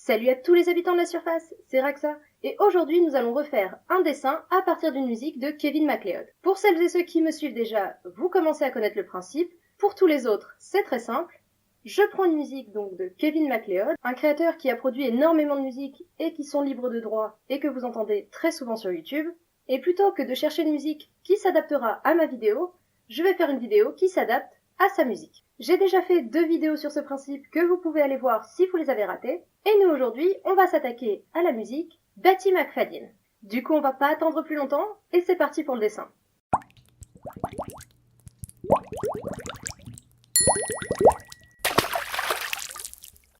Salut à tous les habitants de la surface, c'est Raxa, et aujourd'hui nous allons refaire un dessin à partir d'une musique de Kevin MacLeod. Pour celles et ceux qui me suivent déjà, vous commencez à connaître le principe. Pour tous les autres, c'est très simple. Je prends une musique donc de Kevin MacLeod, un créateur qui a produit énormément de musique et qui sont libres de droit et que vous entendez très souvent sur YouTube. Et plutôt que de chercher une musique qui s'adaptera à ma vidéo, je vais faire une vidéo qui s'adapte à sa musique. J'ai déjà fait 2 vidéos sur ce principe que vous pouvez aller voir si vous les avez ratées. Et nous aujourd'hui, on va s'attaquer à la musique Batty McFadden. Du coup, on va pas attendre plus longtemps et c'est parti pour le dessin.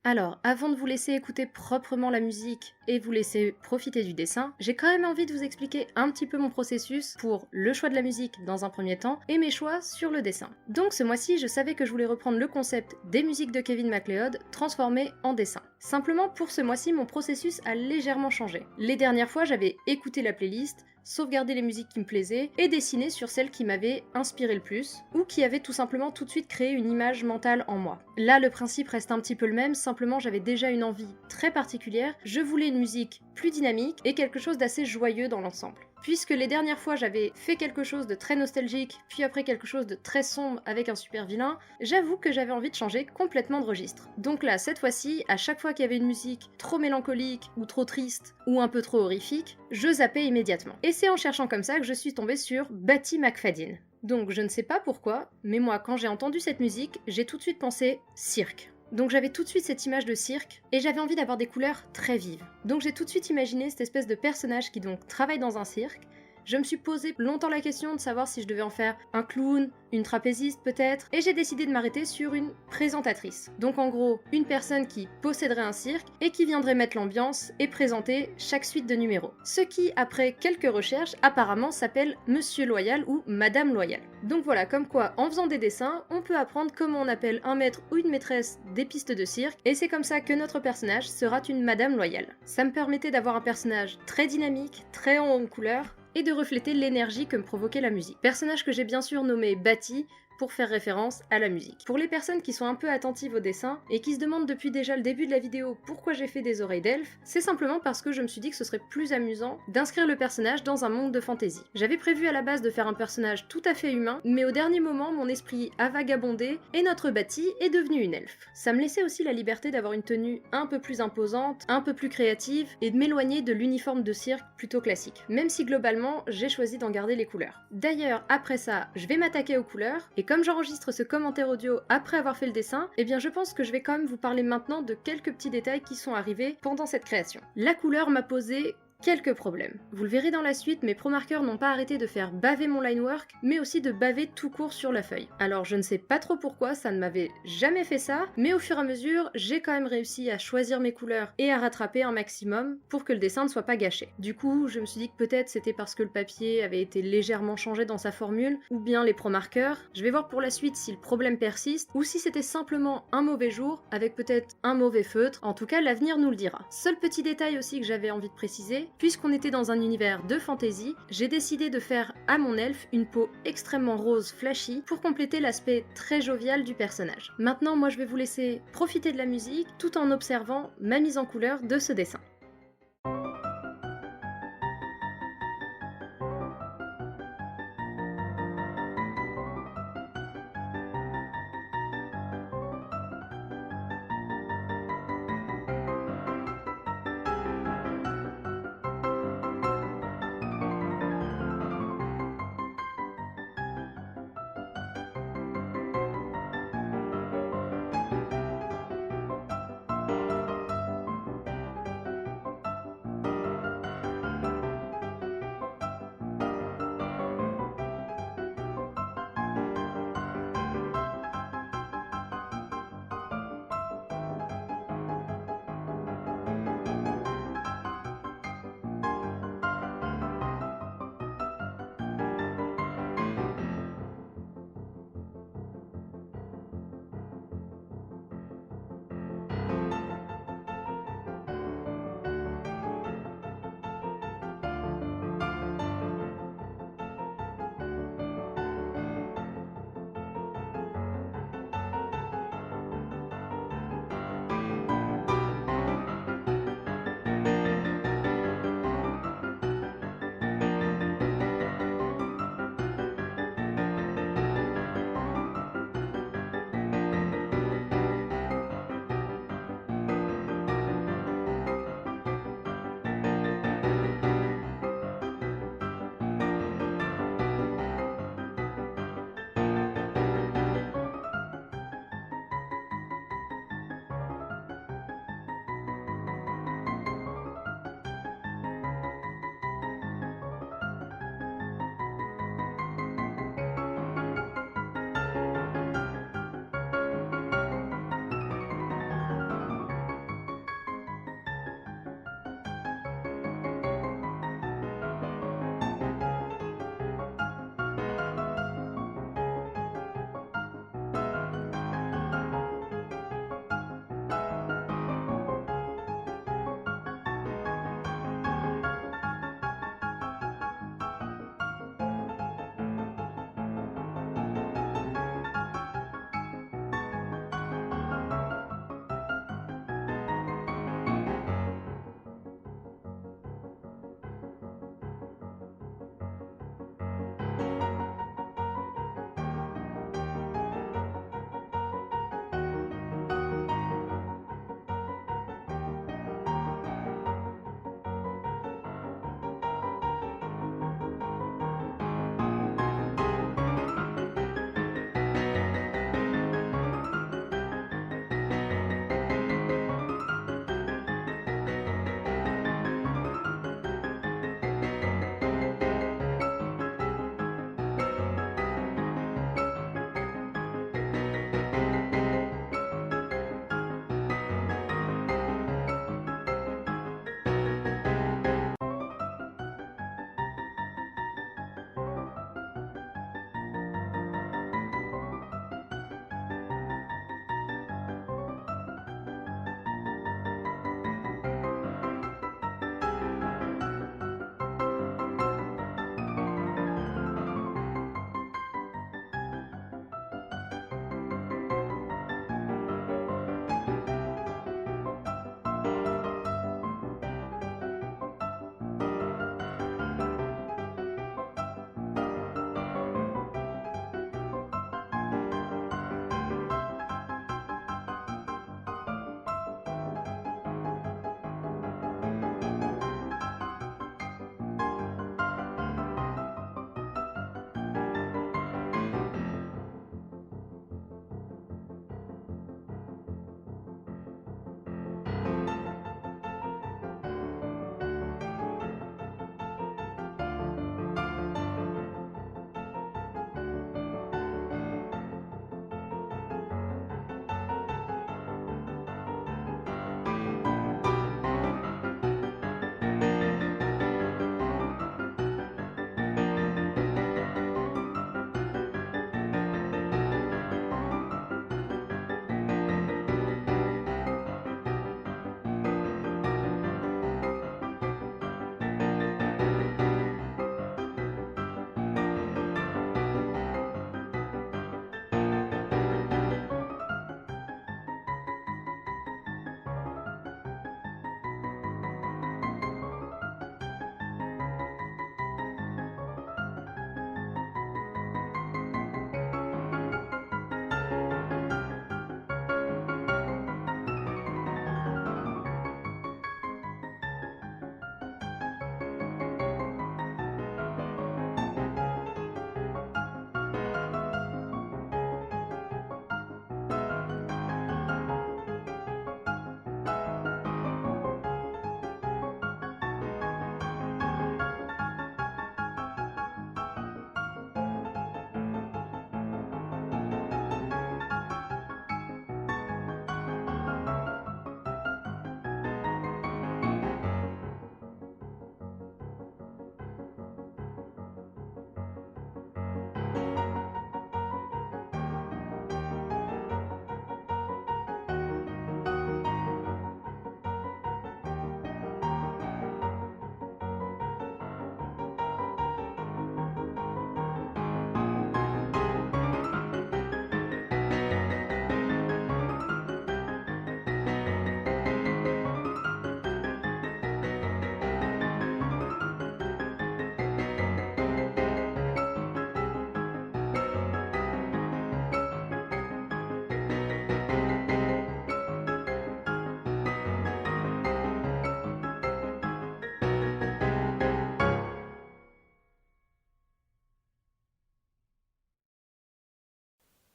Alors, avant de vous laisser écouter proprement la musique et vous laisser profiter du dessin, j'ai quand même envie de vous expliquer un petit peu mon processus pour le choix de la musique dans un premier temps et mes choix sur le dessin. Donc ce mois-ci, je savais que je voulais reprendre le concept des musiques de Kevin MacLeod transformées en dessin. Simplement, pour ce mois-ci, mon processus a légèrement changé. Les dernières fois, j'avais écouté la playlist, sauvegardé les musiques qui me plaisaient et dessiné sur celles qui m'avaient inspiré le plus ou qui avaient tout simplement tout de suite créé une image mentale en moi. Là, le principe reste un petit peu le même, simplement j'avais déjà une envie très particulière, je voulais une musique plus dynamique et quelque chose d'assez joyeux dans l'ensemble. Puisque les dernières fois j'avais fait quelque chose de très nostalgique, puis après quelque chose de très sombre avec un super vilain, j'avoue que j'avais envie de changer complètement de registre. Donc là, cette fois-ci, à chaque fois qu'il y avait une musique trop mélancolique, ou trop triste, ou un peu trop horrifique, je zappais immédiatement. Et c'est en cherchant comme ça que je suis tombée sur Batty McFadden. Donc je ne sais pas pourquoi, mais moi quand j'ai entendu cette musique, j'ai tout de suite pensé cirque. Donc j'avais tout de suite cette image de cirque, et j'avais envie d'avoir des couleurs très vives. Donc j'ai tout de suite imaginé cette espèce de personnage qui donc travaille dans un cirque. Je me suis posé longtemps la question de savoir si je devais en faire un clown, une trapéziste peut-être, et j'ai décidé de m'arrêter sur une présentatrice. Donc en gros, une personne qui posséderait un cirque et qui viendrait mettre l'ambiance et présenter chaque suite de numéros. Ce qui, après quelques recherches, apparemment s'appelle Monsieur Loyal ou Madame Loyal. Donc voilà, comme quoi, en faisant des dessins, on peut apprendre comment on appelle un maître ou une maîtresse des pistes de cirque, et c'est comme ça que notre personnage sera une Madame Loyale. Ça me permettait d'avoir un personnage très dynamique, très haut en couleurs, et de refléter l'énergie que me provoquait la musique. Personnage que j'ai bien sûr nommé Batty, pour faire référence à la musique. Pour les personnes qui sont un peu attentives au dessin et qui se demandent depuis déjà le début de la vidéo pourquoi j'ai fait des oreilles d'elfe, c'est simplement parce que je me suis dit que ce serait plus amusant d'inscrire le personnage dans un monde de fantasy. J'avais prévu à la base de faire un personnage tout à fait humain, mais au dernier moment mon esprit a vagabondé et notre Batty est devenue une elfe. Ça me laissait aussi la liberté d'avoir une tenue un peu plus imposante, un peu plus créative et de m'éloigner de l'uniforme de cirque plutôt classique. Même si globalement j'ai choisi d'en garder les couleurs. D'ailleurs après ça, je vais m'attaquer aux couleurs et comme j'enregistre ce commentaire audio après avoir fait le dessin, eh bien je pense que je vais quand même vous parler maintenant de quelques petits détails qui sont arrivés pendant cette création. La couleur m'a posé quelques problèmes. Vous le verrez dans la suite, mes pro-marqueurs n'ont pas arrêté de faire baver mon line work, mais aussi de baver tout court sur la feuille. Alors je ne sais pas trop pourquoi, ça ne m'avait jamais fait ça, mais au fur et à mesure, j'ai quand même réussi à choisir mes couleurs et à rattraper un maximum pour que le dessin ne soit pas gâché. Du coup, je me suis dit que peut-être c'était parce que le papier avait été légèrement changé dans sa formule, ou bien les pro-marqueurs. Je vais voir pour la suite si le problème persiste, ou si c'était simplement un mauvais jour, avec peut-être un mauvais feutre. En tout cas, l'avenir nous le dira. Seul petit détail aussi que j'avais envie de préciser, puisqu'on était dans un univers de fantasy, j'ai décidé de faire à mon elfe une peau extrêmement rose flashy pour compléter l'aspect très jovial du personnage. Maintenant, moi je vais vous laisser profiter de la musique tout en observant ma mise en couleur de ce dessin.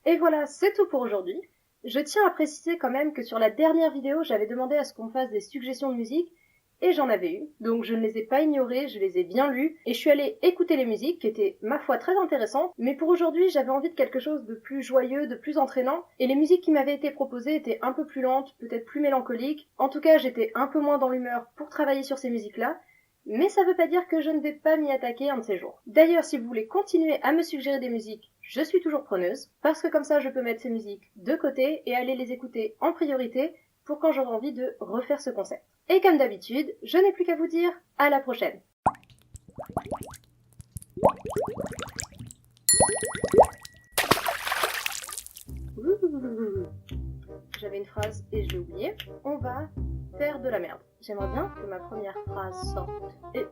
Et voilà, c'est tout pour aujourd'hui. Je tiens à préciser quand même que sur la dernière vidéo, j'avais demandé à ce qu'on me fasse des suggestions de musique, et j'en avais eu, donc je ne les ai pas ignorées, je les ai bien lues, et je suis allée écouter les musiques, qui étaient, ma foi, très intéressantes, mais pour aujourd'hui, j'avais envie de quelque chose de plus joyeux, de plus entraînant, et les musiques qui m'avaient été proposées étaient un peu plus lentes, peut-être plus mélancoliques, en tout cas, j'étais un peu moins dans l'humeur pour travailler sur ces musiques-là, mais ça veut pas dire que je ne vais pas m'y attaquer un de ces jours. D'ailleurs, si vous voulez continuer à me suggérer des musiques, je suis toujours preneuse, parce que comme ça, je peux mettre ces musiques de côté et aller les écouter en priorité pour quand j'aurai envie de refaire ce concept. Et comme d'habitude, je n'ai plus qu'à vous dire à la prochaine. J'avais une phrase et je l'ai oubliée. On va faire de la merde. J'aimerais bien que ma première phrase sorte. Et...